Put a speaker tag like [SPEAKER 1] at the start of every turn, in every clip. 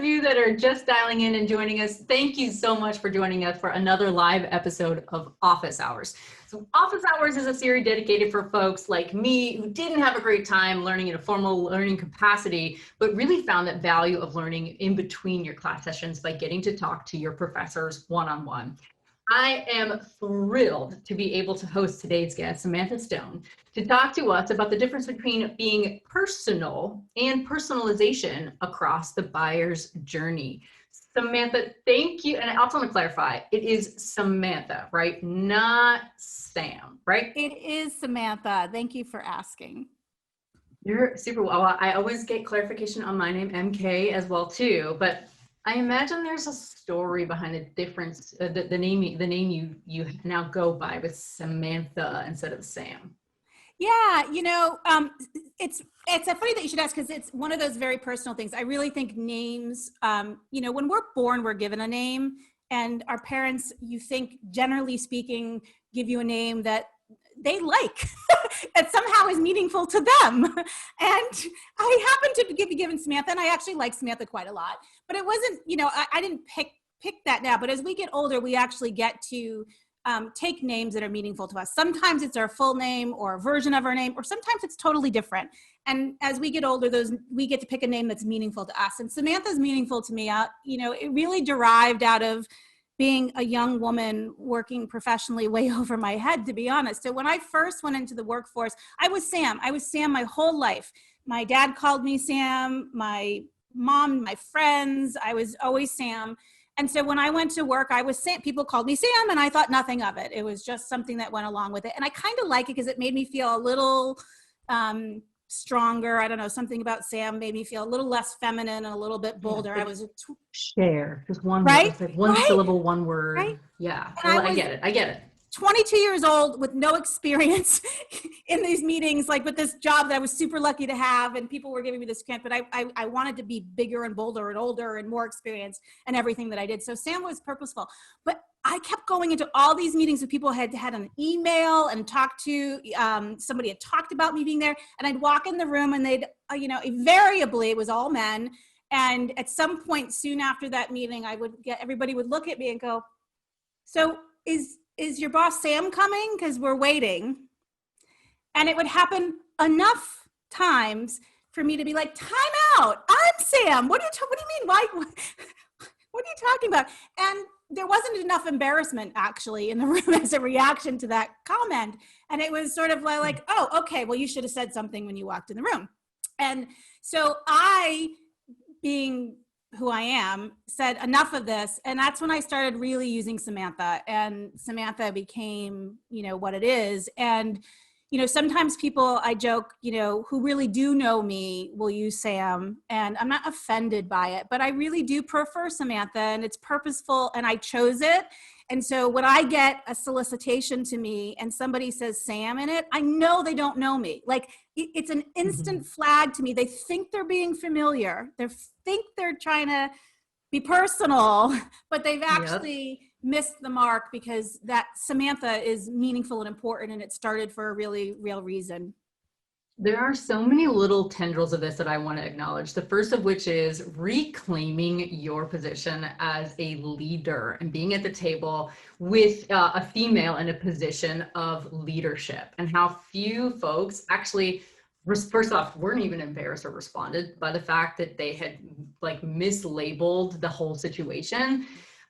[SPEAKER 1] you that are just dialing in and joining us, thank you so much for joining us for another live episode of Office Hours. So Office Hours is a series dedicated for folks like me who didn't have a great time learning in a formal learning capacity, but really found that value of learning in between your class sessions by getting to talk to your professors one-on-one. I am thrilled to be able to host today's guest, Samantha Stone, to talk to us about the difference between being personal and personalization across the buyer's journey. Samantha, thank you. And I also want to clarify, it is Samantha, right? Not Sam, right?
[SPEAKER 2] It is Samantha. Thank you for asking.
[SPEAKER 1] You're super well. I always get clarification on my name, MK, as well too, but I imagine there's a story behind the difference, the name you now go by with Samantha instead of Sam.
[SPEAKER 2] Yeah, it's funny that you should ask because it's one of those very personal things. I really think names, when we're born, we're given a name, and our parents, you think, generally speaking, give you a name that they like that somehow is meaningful to them. And I happen to be given Samantha, and I actually like Samantha quite a lot, but it wasn't, I didn't pick that now, but as we get older, we actually get to take names that are meaningful to us. Sometimes it's our full name or a version of our name, or sometimes it's totally different. And as we get older, we get to pick a name that's meaningful to us. And Samantha's meaningful to me. It really derived out of being a young woman working professionally way over my head, to be honest. So when I first went into the workforce, I was Sam. I was Sam my whole life. My dad called me Sam, my mom, my friends, I was always Sam. And so when I went to work, I was Sam. People called me Sam, and I thought nothing of it. It was just something that went along with it. And I kind of like it because it made me feel a little stronger. I don't know, something about Sam made me feel a little less feminine and a little bit bolder.
[SPEAKER 1] Yeah, share, just one
[SPEAKER 2] right?
[SPEAKER 1] word, like one syllable, one word. Right? Yeah, I get it.
[SPEAKER 2] 22 years old with no experience in these meetings, like with this job that I was super lucky to have, and people were giving me this grant, but I wanted to be bigger and bolder and older and more experienced in everything that I did. So Sam was purposeful, but I kept going into all these meetings with people who had an email and talked to, somebody had talked about me being there, and I'd walk in the room and they'd, invariably it was all men. And at some point soon after that meeting, everybody would look at me and go, so is your boss Sam coming? Because we're waiting. And it would happen enough times for me to be like, time out, I'm Sam. What do you mean? Why? What are you talking about? And there wasn't enough embarrassment actually in the room as a reaction to that comment. And it was sort of like, oh, okay, well, you should have said something when you walked in the room. And so I, being who I am, said enough of this. And that's when I started really using Samantha, and Samantha became, what it is. And, sometimes people, I joke, who really do know me will use Sam, and I'm not offended by it, but I really do prefer Samantha, and it's purposeful, and I chose it. And so when I get a solicitation to me and somebody says Sam in it, I know they don't know me. Like, it's an instant flag to me. They think they're being familiar. They think they're trying to be personal, but they've actually missed the mark, because that Samantha is meaningful and important, and it started for a really real reason.
[SPEAKER 1] There are so many little tendrils of this that I want to acknowledge. The first of which is reclaiming your position as a leader and being at the table with a female in a position of leadership, and how few folks actually, first off, weren't even embarrassed or responded by the fact that they had mislabeled the whole situation.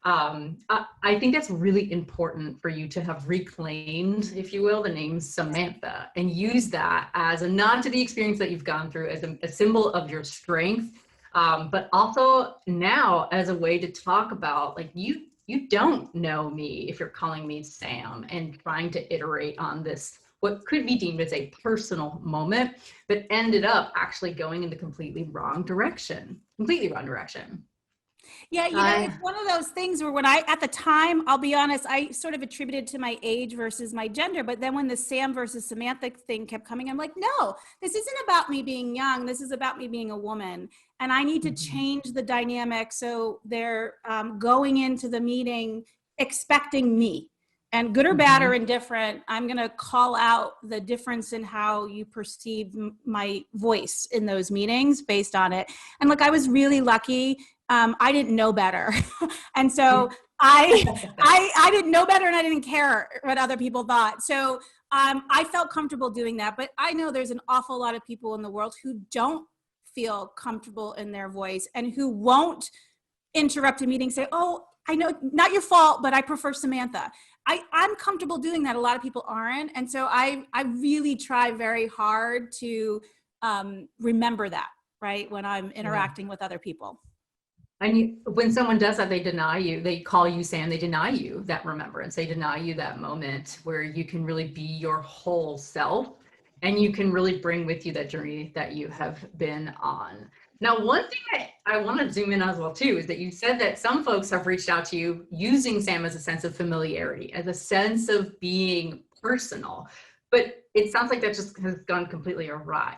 [SPEAKER 1] I think that's really important for you to have reclaimed, if you will, the name Samantha, and use that as a nod to the experience that you've gone through, as a symbol of your strength, but also now as a way to talk about, you don't know me if you're calling me Sam, and trying to iterate on this, what could be deemed as a personal moment, but ended up actually going in the completely wrong direction.
[SPEAKER 2] Yeah, it's one of those things where at the time, I'll be honest, I sort of attributed to my age versus my gender. But then when the Sam versus Samantha thing kept coming, I'm like, no, this isn't about me being young. This is about me being a woman. And I need to change the dynamic so they're going into the meeting expecting me. And good or bad or indifferent, I'm going to call out the difference in how you perceive my voice in those meetings based on it. And look, I was really lucky I didn't know better. And so I didn't know better, and I didn't care what other people thought. So I felt comfortable doing that. But I know there's an awful lot of people in the world who don't feel comfortable in their voice and who won't interrupt a meeting, say, oh, I know, not your fault, but I prefer Samantha. I'm comfortable doing that. A lot of people aren't. And so I really try very hard to remember that, right, when I'm interacting with other people.
[SPEAKER 1] And when someone does that, they deny you, they call you Sam, they deny you that remembrance, they deny you that moment where you can really be your whole self and you can really bring with you that journey that you have been on. Now, one thing I want to zoom in on as well too, is that you said that some folks have reached out to you using Sam as a sense of familiarity, as a sense of being personal, but it sounds like that just has gone completely awry.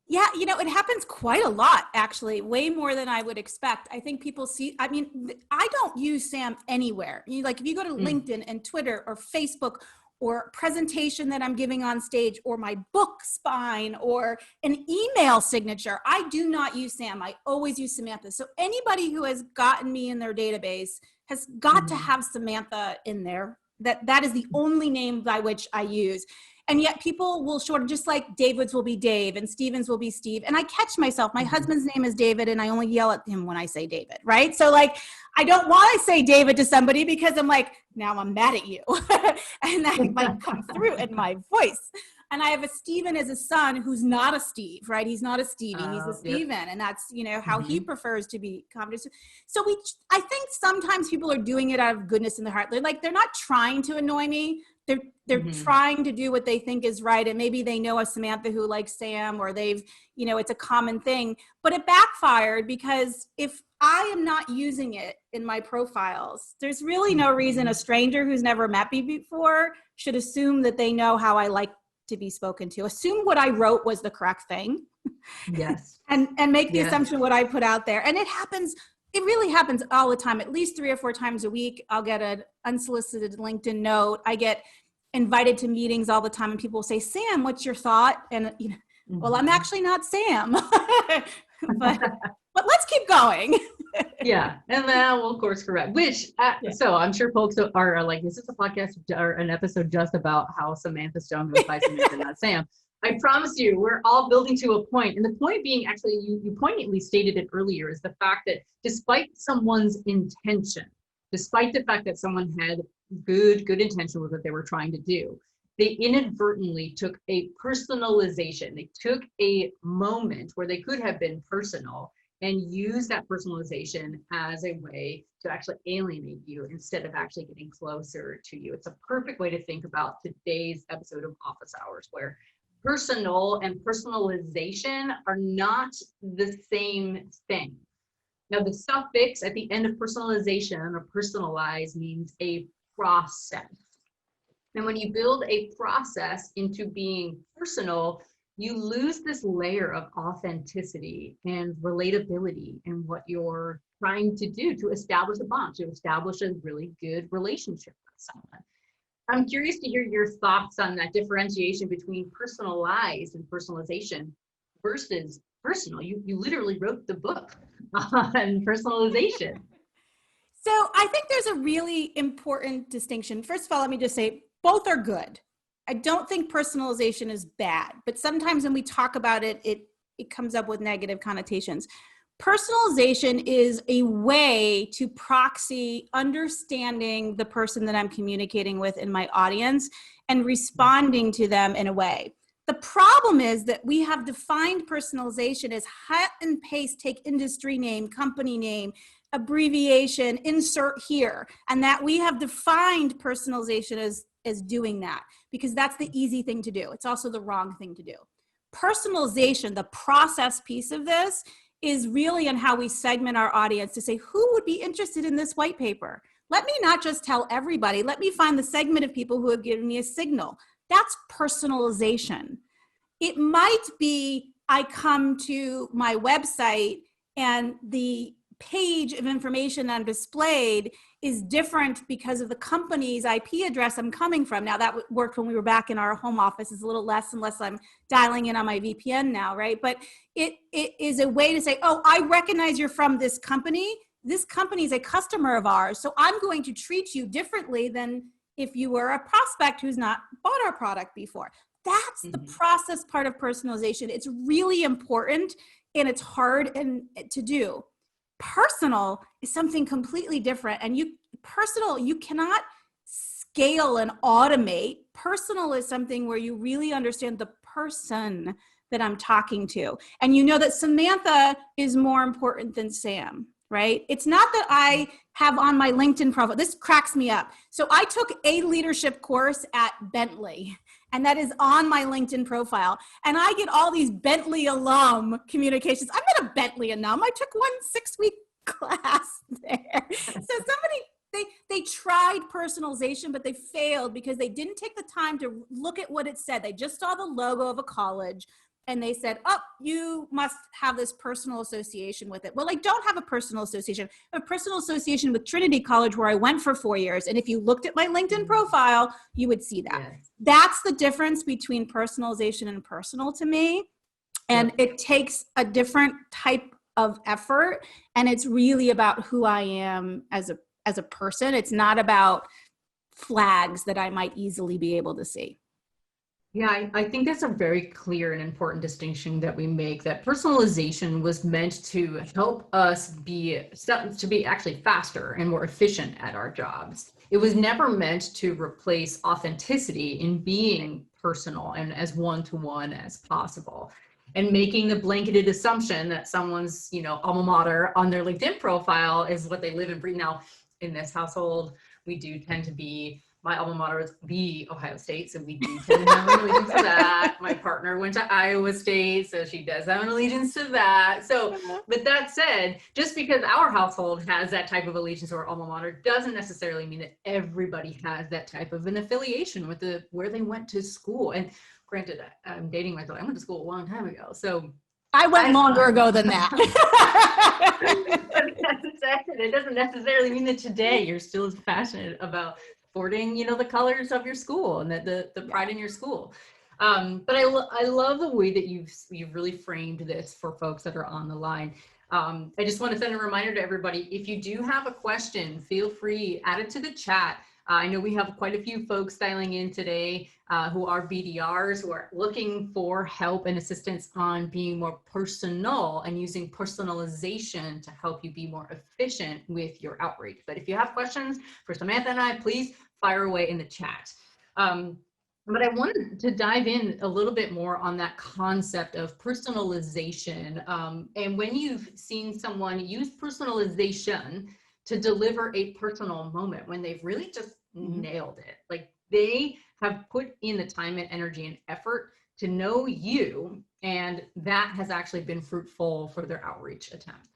[SPEAKER 2] Yeah, it happens quite a lot, actually, way more than I would expect. I think people see, I mean, I don't use Sam anywhere. Like if you go to LinkedIn and Twitter or Facebook or presentation that I'm giving on stage or my book spine or an email signature, I do not use Sam. I always use Samantha. So anybody who has gotten me in their database has got to have Samantha in there. That is the only name by which I use. And yet people will shorten, just like David's will be Dave and Stevens will be Steve. And I catch myself, my husband's name is David and I only yell at him when I say David, right? So like, I don't want to say David to somebody because I'm like, now I'm mad at you. And that like comes through in my voice. And I have a Steven as a son who's not a Steve, right? He's not a Stevie, he's a Steven. Yep. And that's, how he prefers to be commented. So I think sometimes people are doing it out of goodness in their heart. They're not trying to annoy me. They're trying to do what they think is right. And maybe they know a Samantha who likes Sam, or they've, it's a common thing, but it backfired because if I am not using it in my profiles, there's really no reason a stranger who's never met me before should assume that they know how I like to be spoken to. Assume what I wrote was the correct thing.
[SPEAKER 1] Yes.
[SPEAKER 2] and make the assumption what I put out there. And it really happens all the time, at least 3 or 4 times a week. I'll get an unsolicited LinkedIn note. I get invited to meetings all the time and people will say, Sam, what's your thought? And well, I'm actually not Sam, but let's keep going.
[SPEAKER 1] Yeah. And that will course correct, which, so I'm sure folks are like, this is a podcast or an episode just about how Samantha Stone goes by Samantha, not Sam. I promise you, we're all building to a point. And the point being, actually, you poignantly stated it earlier, is the fact that despite someone's intention, despite the fact that someone had good intention with what they were trying to do, they inadvertently took a personalization. They took a moment where they could have been personal and use that personalization as a way to actually alienate you instead of actually getting closer to you. It's a perfect way to think about today's episode of Office Hours, where personal and personalization are not the same thing. Now, the suffix at the end of personalization or personalize means a process. And when you build a process into being personal, you lose this layer of authenticity and relatability in what you're trying to do to establish a bond, to establish a really good relationship with someone. I'm curious to hear your thoughts on that differentiation between personalized and personalization versus personal. You literally wrote the book on personalization.
[SPEAKER 2] So I think there's a really important distinction. First of all, let me just say both are good. I don't think personalization is bad, but sometimes when we talk about it, it comes up with negative connotations. Personalization is a way to proxy understanding the person that I'm communicating with in my audience and responding to them in a way. The problem is that we have defined personalization as cut and paste, take industry name, company name, abbreviation, insert here, and that we have defined personalization as doing that because that's the easy thing to do. It's also the wrong thing to do. Personalization, the process piece of this, is really on how we segment our audience to say, who would be interested in this white paper? Let me not just tell everybody, let me find the segment of people who have given me a signal. That's personalization. It might be I come to my website and the page of information I'm displayed is different because of the company's IP address I'm coming from. Now that worked when we were back in our home office. It's a little less unless I'm dialing in on my VPN now, right? But it is a way to say, oh, I recognize you're from this company. This company is a customer of ours. So I'm going to treat you differently than if you were a prospect who's not bought our product before. That's the process part of personalization. It's really important and it's hard to do. Personal is something completely different, and you cannot scale and automate. Personal is something where you really understand the person that I'm talking to, and you know that Samantha is more important than Sam, right? It's not that I have on my LinkedIn profile. This cracks me up. So I took a leadership course at Bentley, and that is on my LinkedIn profile. And I get all these Bentley alum communications. I'm not a Bentley alum. I took one 6-week class there. So they tried personalization, but they failed because they didn't take the time to look at what it said. They just saw the logo of a college and they said, oh, you must have this personal association with it. Well, I don't have a personal association. I have a personal association with Trinity College, where I went for 4 years. And if you looked at my LinkedIn profile, you would see that. Yes. That's the difference between personalization and personal to me. And it takes a different type of effort. And it's really about who I am as a person. It's not about flags that I might easily be able to see.
[SPEAKER 1] Yeah, I think that's a very clear and important distinction that we make, that personalization was meant to help us be actually faster and more efficient at our jobs. It was never meant to replace authenticity in being personal and as one-to-one as possible. And making the blanketed assumption that someone's, alma mater on their LinkedIn profile is what they live and breathe. Now, in this household, we do tend to be, my alma mater is the Ohio State, so we do tend to have an allegiance to that. My partner went to Iowa State, so she does have an allegiance to that. So, but that said, just because our household has that type of allegiance to our alma mater doesn't necessarily mean that everybody has that type of an affiliation with where they went to school. And granted, I'm dating myself. I went to school a long time ago, so
[SPEAKER 2] I went longer ago than that.
[SPEAKER 1] It doesn't necessarily mean that today you're still as passionate about supporting, the colors of your school and the pride in your school. But I love the way that you've really framed this for folks that are on the line. I just want to send a reminder to everybody, if you do have a question, feel free, add it to the chat. I know we have quite a few folks dialing in today who are BDRs, who are looking for help and assistance on being more personal and using personalization to help you be more efficient with your outreach. But if you have questions for Samantha and I, please fire away in the chat. But I wanted to dive in a little bit more on that concept of personalization. And when you've seen someone use personalization to deliver a personal moment, when they've really just nailed it, like they have put in the time and energy and effort to know you, and that has actually been fruitful for their outreach attempt.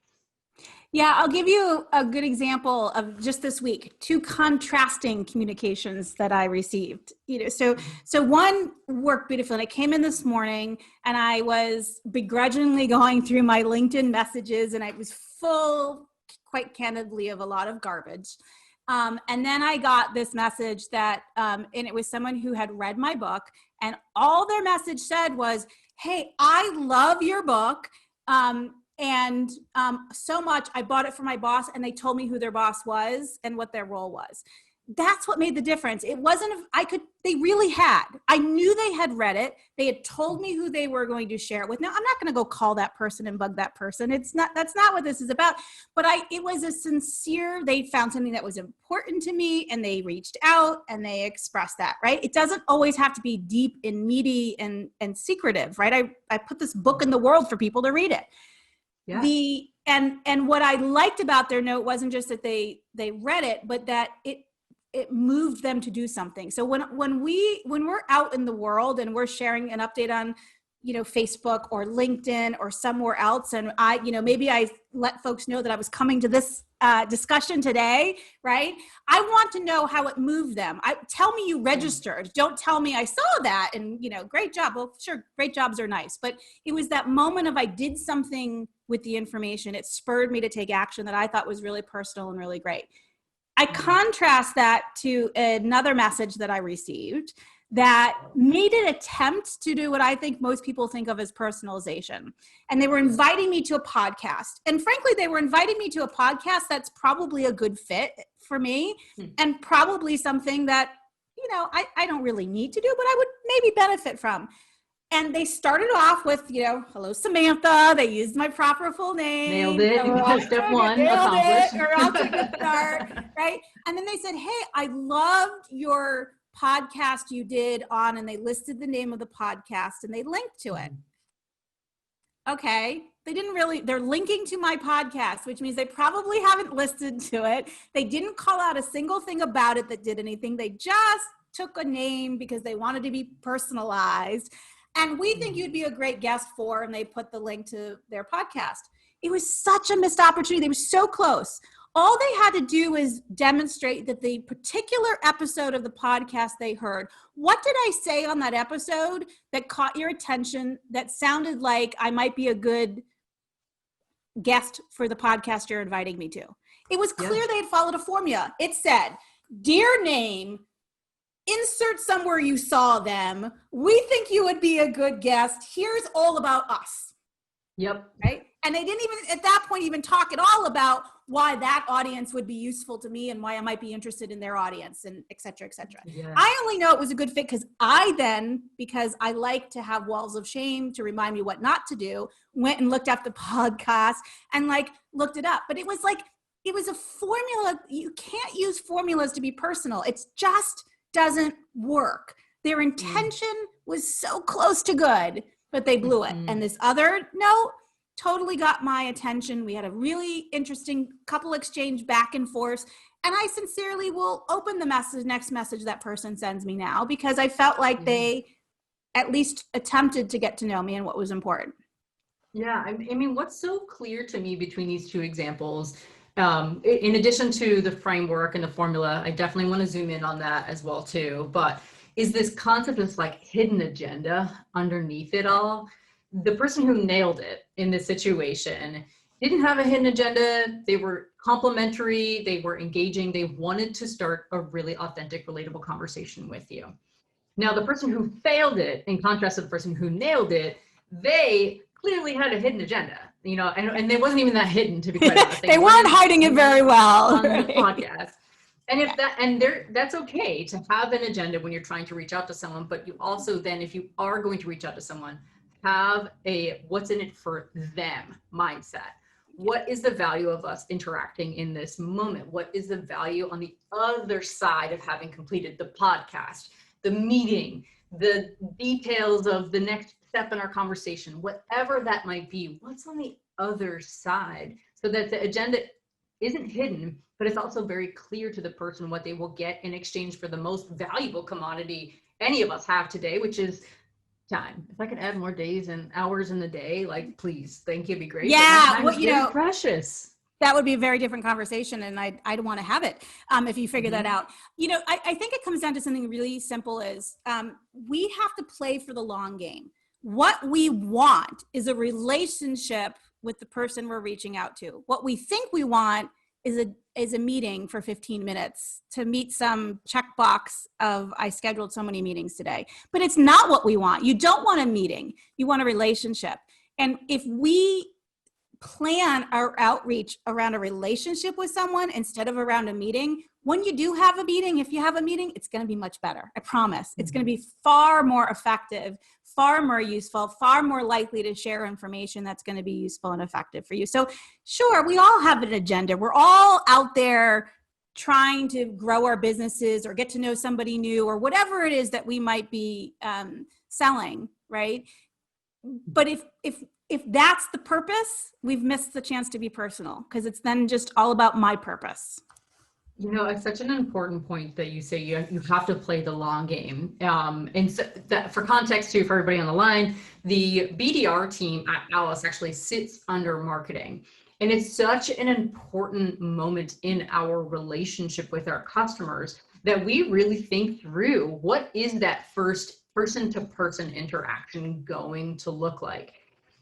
[SPEAKER 2] Yeah, I'll give you a good example of just this week, 2 contrasting communications that I received. So one worked beautifully, and it came in this morning, and I was begrudgingly going through my LinkedIn messages, and I was full, quite candidly, of a lot of garbage. And then I got this message that, and it was someone who had read my book, and all their message said was, hey, I love your book. And so much, I bought it for my boss, and they told me who their boss was and what their role was. That's what made the difference. It wasn't, they really had. I knew they had read it. They had told me who they were going to share it with. Now, I'm not going to go call that person and bug that person. That's not what this is about. But it was a sincere, they found something that was important to me, and they reached out and they expressed that, right? It doesn't always have to be deep and meaty and secretive, right? I put this book in the world for people to read it. Yeah. And what I liked about their note wasn't just that they read it, but that it moved them to do something. So when we're out in the world and we're sharing an update on, Facebook or LinkedIn or somewhere else, and maybe I let folks know that I was coming to this discussion today, right? I want to know how it moved them. Tell me you registered. Don't tell me I saw that and, great job. Well, sure, great jobs are nice. But it was that moment of I did something with the information. It spurred me to take action that I thought was really personal and really great. I contrast that to another message that I received that made an attempt to do what I think most people think of as personalization. And they were inviting me to a podcast. And frankly, they were inviting me to a podcast that's probably a good fit for me and probably something that, you know, I don't really need to do, but I would maybe benefit from. And they started off with, you know, hello, Samantha. They used my proper full name.
[SPEAKER 1] Nailed it. Step one, accomplished.
[SPEAKER 2] We're off to a good start, right? And then they said, hey, I loved your podcast you did on, and they listed the name of the podcast and they linked to it. Okay. They didn't really, they're linking to my podcast, which means they probably haven't listened to it. They didn't call out a single thing about it that did anything. They just took a name because they wanted to be personalized. And we think you'd be a great guest for, and they put the link to their podcast. It was such a missed opportunity. They were so close. All they had to do is demonstrate that the particular episode of the podcast they heard, what did I say on that episode that caught your attention, that sounded like I might be a good guest for the podcast you're inviting me to? It was clear they had followed a formula. It said, dear name, insert somewhere you saw them. We think you would be a good guest. Here's all about us.
[SPEAKER 1] Yep.
[SPEAKER 2] Right. And they didn't even at that point even talk at all about why that audience would be useful to me and why I might be interested in their audience and et cetera, et cetera. Yeah. I only know it was a good fit because I like to have walls of shame to remind me what not to do, went and looked up the podcast and like looked it up. But it was a formula. You can't use formulas to be personal. It's just doesn't work. Their intention was so close to good, but they blew it. And this other note totally got my attention. We had a really interesting couple exchange back and forth. And I sincerely will open the next message that person sends me now, because I felt like they at least attempted to get to know me and what was important.
[SPEAKER 1] Yeah, I mean, what's so clear to me between these two examples, in addition to the framework and the formula, I definitely want to zoom in on that as well too, but is this concept of like hidden agenda underneath it all. The person who nailed it in this situation didn't have a hidden agenda. They were complimentary, they were engaging, they wanted to start a really authentic, relatable conversation with you. Now, the person who failed it, in contrast to the person who nailed it, they clearly had a hidden agenda, you know, and it wasn't even that hidden, to be quite honest.
[SPEAKER 2] They weren't hiding it very well
[SPEAKER 1] on the podcast. And that's okay to have an agenda when you're trying to reach out to someone, but you also then, if you are going to reach out to someone, have a what's in it for them mindset. What is the value of us interacting in this moment? What is the value on the other side of having completed the podcast, the meeting, the details of the next step in our conversation, whatever that might be? What's on the other side, so that the agenda isn't hidden, but it's also very clear to the person what they will get in exchange for the most valuable commodity any of us have today, which is time. If I could add more days and hours in the day, like, please, thank you, it'd be great.
[SPEAKER 2] Yeah, well, you know,
[SPEAKER 1] precious.
[SPEAKER 2] That would be a very different conversation, and I'd want to have it if you figure that out. You know, I think it comes down to something really simple: is we have to play for the long game. What we want is a relationship with the person we're reaching out to. What we think we want is a meeting for 15 minutes to meet some checkbox of I scheduled so many meetings today. But it's not what we want. You don't want a meeting. You want a relationship. And if we plan our outreach around a relationship with someone instead of around a meeting, when you do have a meeting, if you have a meeting, it's going to be much better. I promise. It's going to be far more effective, far more useful, far more likely to share information that's going to be useful and effective for you. So sure, we all have an agenda. We're all out there trying to grow our businesses or get to know somebody new or whatever it is that we might be selling, right? But if that's the purpose, we've missed the chance to be personal, because it's then just all about my purpose.
[SPEAKER 1] You know, it's such an important point that you say you have to play the long game. And so that, for context too, for everybody on the line, the BDR team at Alice actually sits under marketing. And it's such an important moment in our relationship with our customers that we really think through, what is that first person-to-person interaction going to look like?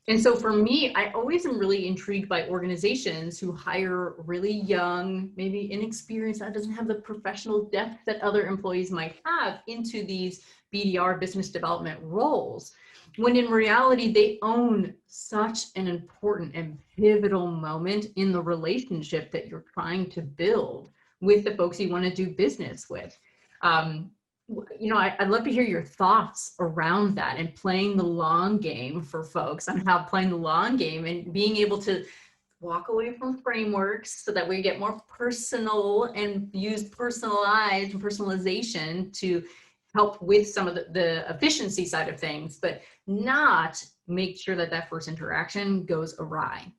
[SPEAKER 1] And so for me, I always am really intrigued by organizations who hire really young, maybe inexperienced, that doesn't have the professional depth that other employees might have into these BDR, business development roles, when in reality, they own such an important and pivotal moment in the relationship that you're trying to build with the folks you want to do business with. I'd love to hear your thoughts around that and playing the long game for folks on how playing the long game and being able to walk away from frameworks so that we get more personal and use personalized and personalization to help with some of the efficiency side of things, but not make sure that that first interaction goes awry.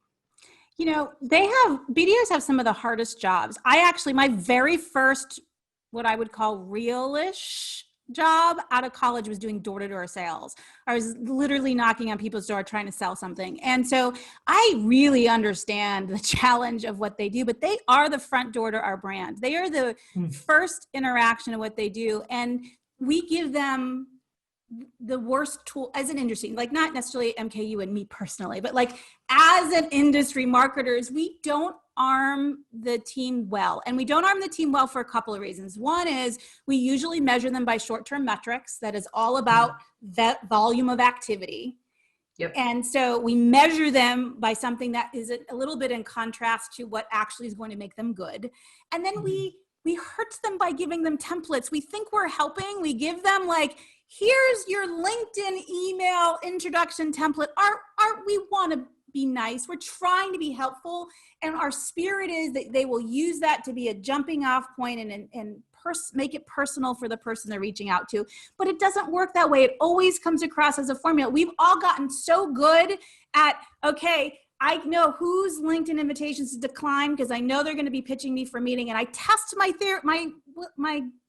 [SPEAKER 2] BDRs have some of the hardest jobs. My very first, what I would call real-ish job out of college was doing door-to-door sales. I was literally knocking on people's door trying to sell something. And so I really understand the challenge of what they do, but they are the front door to our brand. They are the first interaction of what they do. And we give them the worst tool as an industry, like not necessarily MKU and me personally, but like as an industry marketers, we don't arm the team well. And we don't arm the team well for a couple of reasons. One is we usually measure them by short-term metrics that is all about that volume of activity.
[SPEAKER 1] Yep.
[SPEAKER 2] And so we measure them by something that is a little bit in contrast to what actually is going to make them good. And then we hurt them by giving them templates. We think we're helping. We give them like, here's your LinkedIn email introduction template. We want to be nice. We're trying to be helpful. And our spirit is that they will use that to be a jumping off point and make it personal for the person they're reaching out to. But it doesn't work that way. It always comes across as a formula. We've all gotten so good at, okay, I know whose LinkedIn invitations to decline because I know they're going to be pitching me for a meeting, and I test my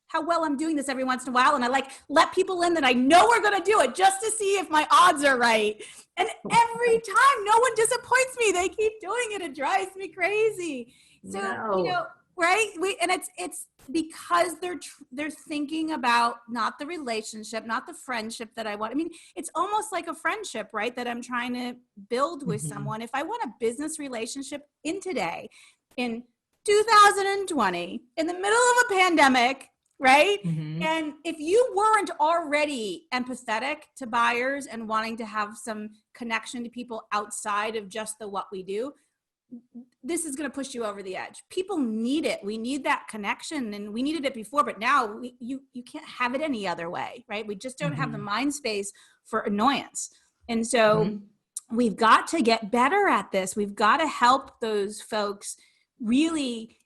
[SPEAKER 2] how well I'm doing this every once in a while, and I let people in that I know are going to do it just to see if my odds are right. And every time, no one disappoints me. They keep doing it. It drives me crazy. So right? It's because they're thinking about not the relationship, not the friendship that I want. I mean, it's almost like a friendship, right? That I'm trying to build with someone. If I want a business relationship in 2020, in the middle of a pandemic, right? And if you weren't already empathetic to buyers and wanting to have some connection to people outside of just the what we do, this is going to push you over the edge. People need it. We need that connection, and we needed it before, but now you can't have it any other way, right? We just don't have the mind space for annoyance. And so we've got to get better at this. We've got to help those folks really.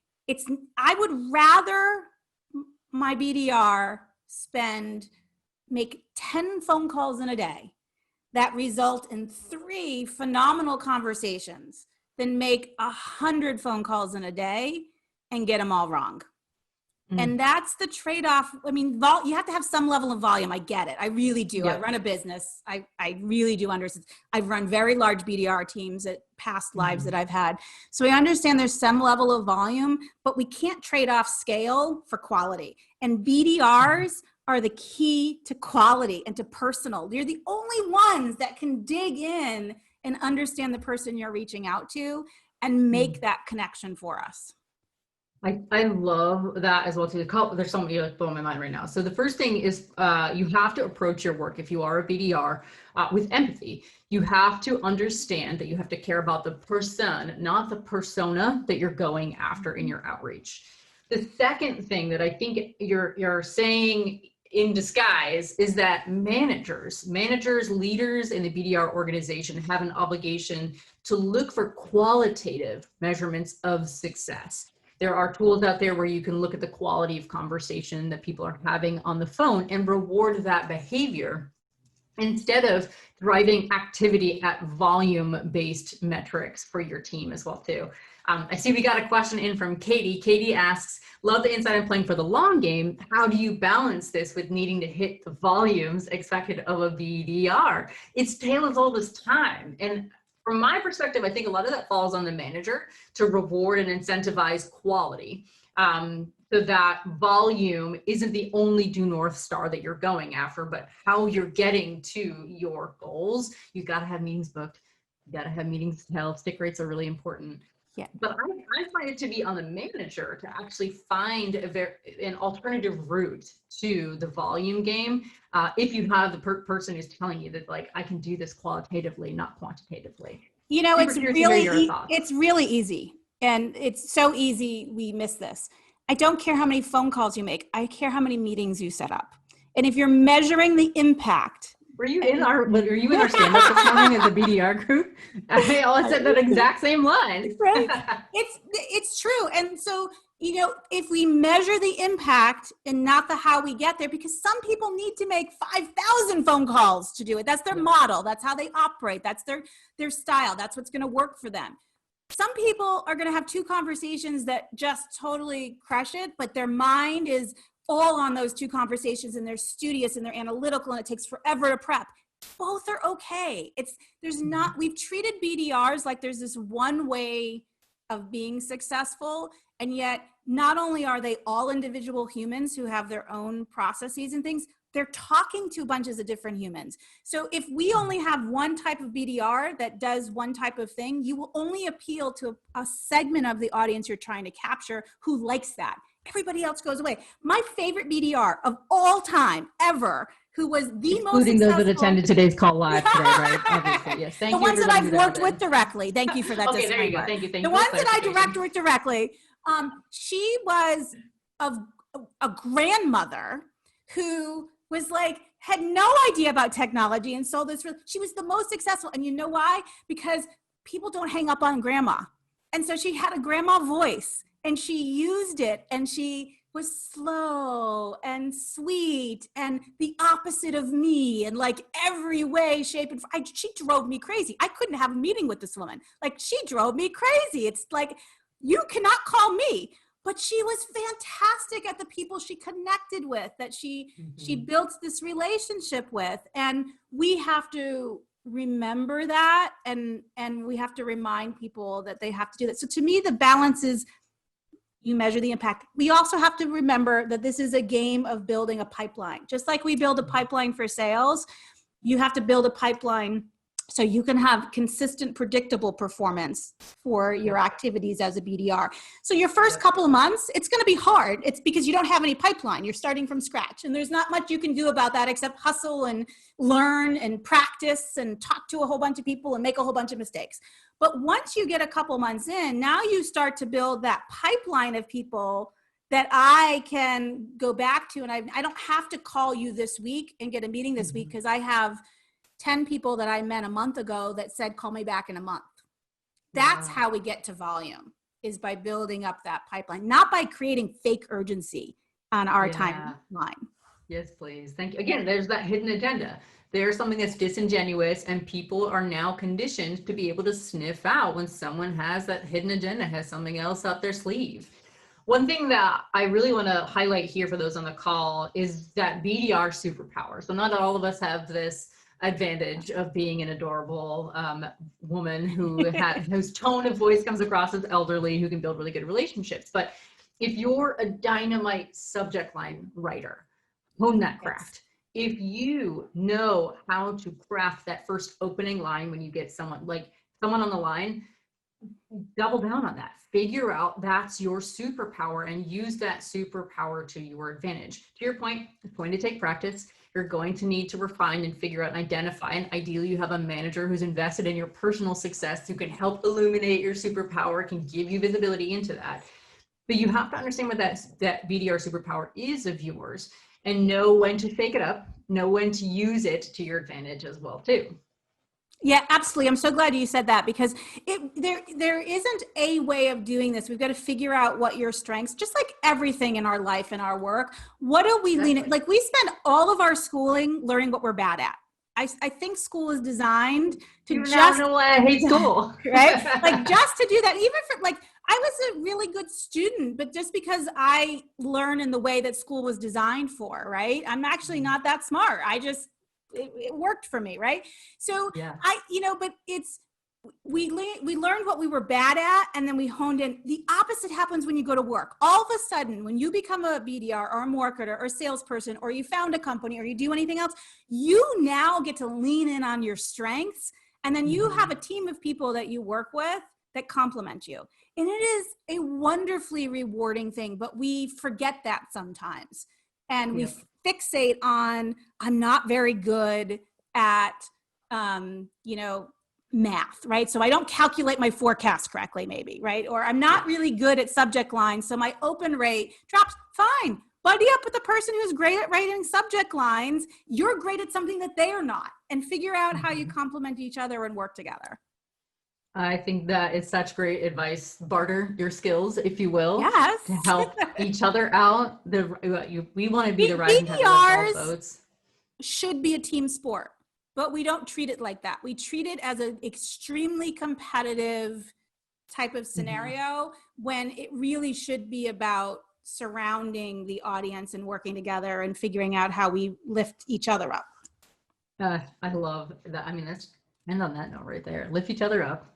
[SPEAKER 2] I would rather my BDR make 10 phone calls in a day that result in 3 phenomenal conversations than make 100 phone calls in a day and get them all wrong. And that's the trade-off. I mean, you have to have some level of volume. I get it. I really do. Yeah. I run a business. I really do understand. I've run very large BDR teams at past lives that I've had. So I understand there's some level of volume, but we can't trade off scale for quality. And BDRs are the key to quality and to personal. You're the only ones that can dig in and understand the person you're reaching out to and make that connection for us.
[SPEAKER 1] I love that as well too. There's so many blowing my mind right now. So the first thing is you have to approach your work, if you are a BDR, with empathy. You have to understand that you have to care about the person, not the persona that you're going after in your outreach. The second thing that I think you're saying in disguise is that managers, leaders in the BDR organization have an obligation to look for qualitative measurements of success. There are tools out there where you can look at the quality of conversation that people are having on the phone and reward that behavior instead of driving activity at volume-based metrics for your team as well too. I see we got a question in from Katie. Katie asks, love the insight on playing for the long game. How do you balance this with needing to hit the volumes expected of a BDR? It's tailored all this time. And from my perspective, I think a lot of that falls on the manager to reward and incentivize quality, so that volume isn't the only due north star that you're going after, but how you're getting to your goals. You've got to have meetings booked. You got to have meetings to tell. Stick rates are really important.
[SPEAKER 2] Yeah.
[SPEAKER 1] But I find it to be on the manager to actually find an alternative route to the volume game. If you have the person who's telling you that, like, I can do this qualitatively, not quantitatively.
[SPEAKER 2] You know,
[SPEAKER 1] Super curious to hear your thoughts.
[SPEAKER 2] it's really easy. And it's so easy, we miss this. I don't care how many phone calls you make. I care how many meetings you set up. And if you're measuring the impact.
[SPEAKER 1] Were you in our stand-up this morning as a BDR group? I all said that exact same line.
[SPEAKER 2] Right. It's true. And so, you know, if we measure the impact and not the how we get there, because some people need to make 5,000 phone calls to do it. That's their model. That's how they operate. That's their style. That's what's going to work for them. Some people are going to have 2 conversations that just totally crush it, but their mind is all on those 2 conversations, and they're studious and they're analytical and it takes forever to prep. Both are okay. We've treated BDRs like there's this one way of being successful. And yet not only are they all individual humans who have their own processes and things, they're talking to bunches of different humans. So if we only have one type of BDR that does one type of thing, you will only appeal to a segment of the audience you're trying to capture who likes that. Everybody else goes away. My favorite BDR of all time ever, who was the most
[SPEAKER 1] including those that attended today's call live today, right? Obviously, yes. Thank you.
[SPEAKER 2] The ones that I've worked with directly. Thank you for that.
[SPEAKER 1] Okay, there you go. Thank you.
[SPEAKER 2] The ones that I direct with directly. She was a grandmother who was like, had no idea about technology and sold this. She was the most successful. And you know why? Because people don't hang up on grandma. And so she had a grandma voice and she used it, and she was slow and sweet and the opposite of me and like every way, shape, and she drove me crazy. I couldn't have a meeting with this woman. Like, she drove me crazy. It's like, you cannot call me. But she was fantastic at the people she connected with, that she built this relationship with. And we have to remember that, and we have to remind people that they have to do that. So to me, the balance is, you measure the impact. We also have to remember that this is a game of building a pipeline. Just like we build a pipeline for sales, you have to build a pipeline so you can have consistent, predictable performance for your activities as a BDR. So your first couple of months, it's going to be hard. It's because you don't have any pipeline. You're starting from scratch, and there's not much you can do about that except hustle and learn and practice and talk to a whole bunch of people and make a whole bunch of mistakes. But once you get a couple months in, now you start to build that pipeline of people that I can go back to. And I don't have to call you this week and get a meeting this week, because I have 10 people that I met a month ago that said, call me back in a month. That's how we get to volume, is by building up that pipeline, not by creating fake urgency on our timeline.
[SPEAKER 1] Yes, please. Thank you. Again, there's that hidden agenda. There's something that's disingenuous, and people are now conditioned to be able to sniff out when someone has that hidden agenda, has something else up their sleeve. One thing that I really want to highlight here for those on the call is that BDR superpower. So not all of us have this advantage of being an adorable woman whose tone of voice comes across as elderly, who can build really good relationships. But if you're a dynamite subject line writer, hone that craft. If you know how to craft that first opening line when you get someone on the line, double down on that. Figure out that's your superpower and use that superpower to your advantage. To your point, it's going to take practice. You're going to need to refine and figure out and identify. And ideally, you have a manager who's invested in your personal success, who can help illuminate your superpower, can give you visibility into that. But you have to understand what that BDR superpower is of yours, and know when to shake it up, know when to use it to your advantage as well, too.
[SPEAKER 2] Yeah, absolutely. I'm so glad you said that, because there isn't a way of doing this. We've got to figure out what your strengths, just like everything in our life and our work. What do we lean in? Like, we spend all of our schooling learning what we're bad at. I think school is designed to
[SPEAKER 1] I hate school,
[SPEAKER 2] right? Like, just to do that, even for I was a really good student, but just because I learn in the way that school was designed for, right? I'm actually not that smart. It worked for me, right? So but we learned what we were bad at, and then we honed in. The opposite happens when you go to work. All of a sudden, when you become a BDR or a marketer or a salesperson, or you found a company or you do anything else, you now get to lean in on your strengths And then you have a team of people that you work with that complement you. And it is a wonderfully rewarding thing, but we forget that sometimes. And we fixate on, I'm not very good at, math, right? So I don't calculate my forecast correctly, maybe, right? Or I'm not really good at subject lines, so my open rate drops. Fine. Buddy up with the person who's great at writing subject lines. You're great at something that they are not, and figure out how you complement each other and work together.
[SPEAKER 1] I think that is such great advice. Barter your skills, if you will,
[SPEAKER 2] Yes.
[SPEAKER 1] to help each other out. We want to be the rising tide of all boats.
[SPEAKER 2] Should be a team sport, but we don't treat it like that. We treat it as an extremely competitive type of scenario when it really should be about surrounding the audience and working together and figuring out how we lift each other up.
[SPEAKER 1] I love that. I mean, that's end on that note right there. Lift each other up.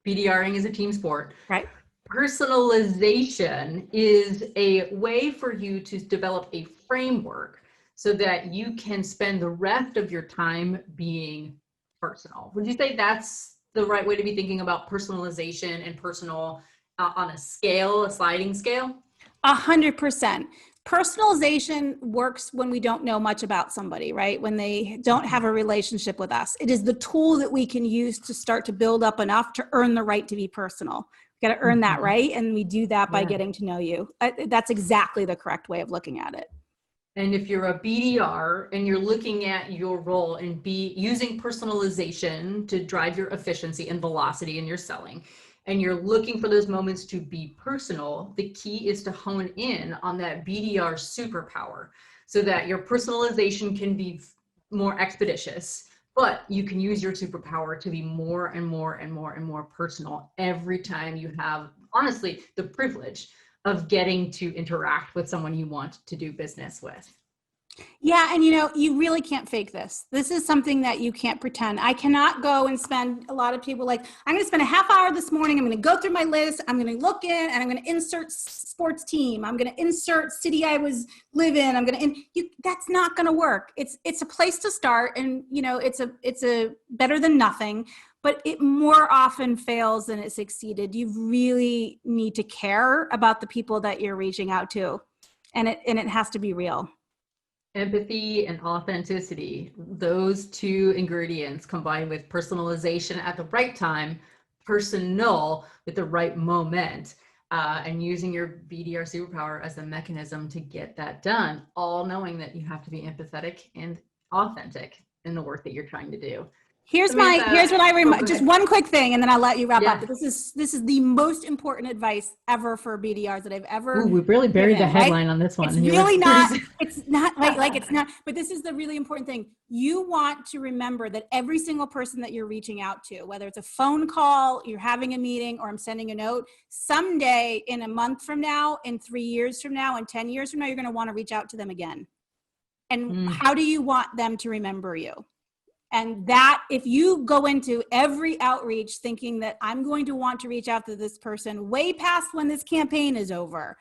[SPEAKER 1] BDRing is a team sport.
[SPEAKER 2] Right.
[SPEAKER 1] Personalization is a way for you to develop a framework so that you can spend the rest of your time being personal. Would you say that's the right way to be thinking about personalization and personal on a scale, a sliding scale?
[SPEAKER 2] 100%. Personalization works when we don't know much about somebody, right? When they don't have a relationship with us. It is the tool that we can use to start to build up enough to earn the right to be personal. We got to earn that right. And we do that by getting to know you. That's exactly the correct way of looking at it.
[SPEAKER 1] And if you're a BDR and you're looking at your role and using personalization to drive your efficiency and velocity in your selling, and you're looking for those moments to be personal, the key is to hone in on that BDR superpower so that your personalization can be more expeditious, but you can use your superpower to be more and more and more and more personal every time you have, honestly, the privilege of getting to interact with someone you want to do business with.
[SPEAKER 2] Yeah. And you really can't fake this. This is something that you can't pretend. I cannot go and spend, a lot of people like, I'm going to spend a half hour this morning. I'm going to go through my list. I'm going to look in and I'm going to insert sports team. I'm going to insert city I live in. I'm going to, that's not going to work. It's a place to start. And it's a better than nothing, but it more often fails than it succeeded. You really need to care about the people that you're reaching out to, and it has to be real.
[SPEAKER 1] Empathy and authenticity, those two ingredients combined with personalization at the right time, personal with the right moment, and using your BDR superpower as the mechanism to get that done, all knowing that you have to be empathetic and authentic in the work that you're trying to do.
[SPEAKER 2] Here's what I remember. Just one quick thing, and then I'll let you wrap up. But this is the most important advice ever for BDRs that I've ever.
[SPEAKER 1] Ooh, we really buried the headline on this one.
[SPEAKER 2] It's really not. It's not like it's not. But this is the really important thing. You want to remember that every single person that you're reaching out to, whether it's a phone call, you're having a meeting, or I'm sending a note, someday in a month from now, in 3 years from now, in 10 years from now, you're going to want to reach out to them again. And how do you want them to remember you? And that if you go into every outreach thinking that I'm going to want to reach out to this person way past when this campaign is over,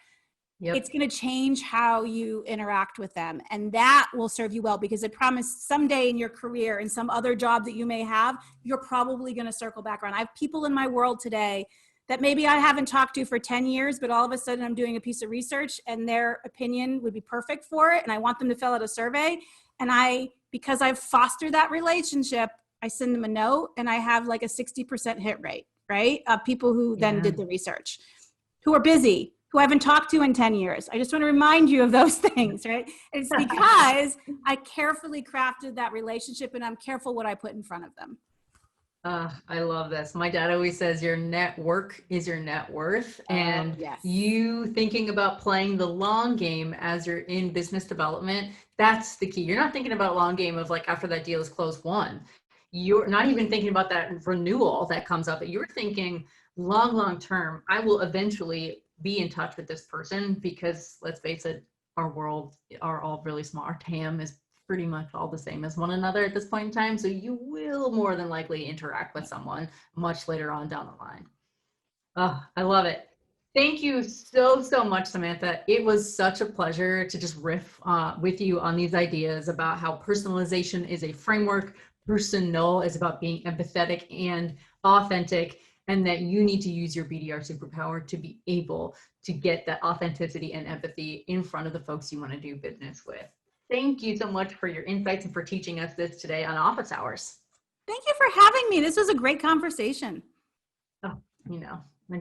[SPEAKER 2] it's going to change how you interact with them. And that will serve you well, because I promise someday in your career, in some other job that you may have, you're probably going to circle back around. I have people in my world today that maybe I haven't talked to for 10 years, but all of a sudden I'm doing a piece of research and their opinion would be perfect for it. And I want them to fill out a survey. And because I've fostered that relationship, I send them a note and I have like a 60% hit rate, right? Of people who then did the research, who are busy, who I haven't talked to in 10 years. I just want to remind you of those things, right? And it's because I carefully crafted that relationship and I'm careful what I put in front of them.
[SPEAKER 1] I love this. My dad always says your network is your net worth. And you thinking about playing the long game as you're in business development, that's the key. You're not thinking about a long game of like after that deal is closed, won. You're not even thinking about that renewal that comes up. You're thinking long term, I will eventually be in touch with this person, because let's face it, our world are all really small. Our TAM is pretty much all the same as one another at this point in time. So you will more than likely interact with someone much later on down the line. Oh, I love it. Thank you so, so much, Samantha. It was such a pleasure to just riff with you on these ideas about how personalization is a framework, personal is about being empathetic and authentic, and that you need to use your BDR superpower to be able to get that authenticity and empathy in front of the folks you want to do business with. Thank you so much for your insights and for teaching us this today on office hours.
[SPEAKER 2] Thank you for having me. This was a great conversation.
[SPEAKER 1] Oh, you know, we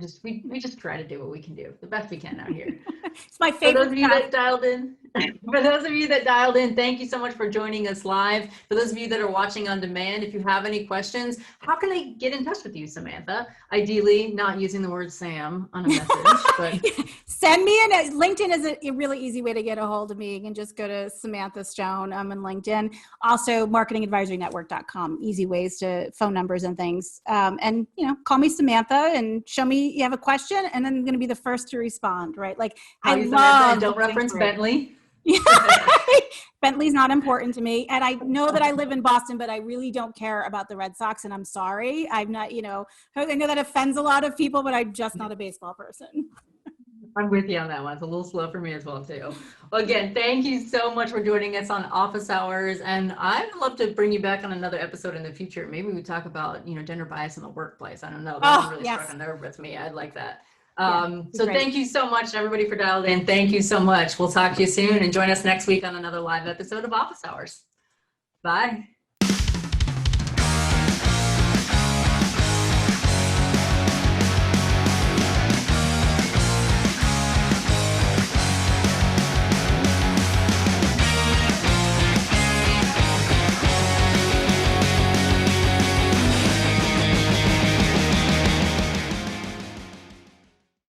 [SPEAKER 1] just try to do what we can do, the best we can out here.
[SPEAKER 2] It's my
[SPEAKER 1] For those
[SPEAKER 2] favorite
[SPEAKER 1] of you
[SPEAKER 2] stuff.
[SPEAKER 1] that dialed in, for those of you that dialed in, thank you so much for joining us live. For those of you that are watching on demand, if you have any questions, how can they get in touch with you, Samantha? Ideally, not using the word Sam on a message, but
[SPEAKER 2] Send me LinkedIn is a really easy way to get a hold of me. You can just go to Samantha Stone on LinkedIn. Also, marketingadvisorynetwork.com. Easy ways to phone numbers and things. And call me Samantha and show me you have a question, and then I'm going to be the first to respond. Right? Like
[SPEAKER 1] call
[SPEAKER 2] I
[SPEAKER 1] you Samantha and
[SPEAKER 2] love
[SPEAKER 1] don't reference Bentley.
[SPEAKER 2] Bentley's not important to me. And I know that I live in Boston, but I really don't care about the Red Sox. And I'm sorry. I'm not, I know that offends a lot of people, but I'm just not a baseball person.
[SPEAKER 1] I'm with you on that one. It's a little slow for me as well, too. Well, again, thank you so much for joining us on Office Hours. And I'd love to bring you back on another episode in the future. Maybe we talk about, gender bias in the workplace. I don't know. That one really struck a nerve with me. I'd like that. So thank you so much, everybody, for dialing in. Thank you so much. We'll talk to you soon, and join us next week on another live episode of Office Hours. Bye.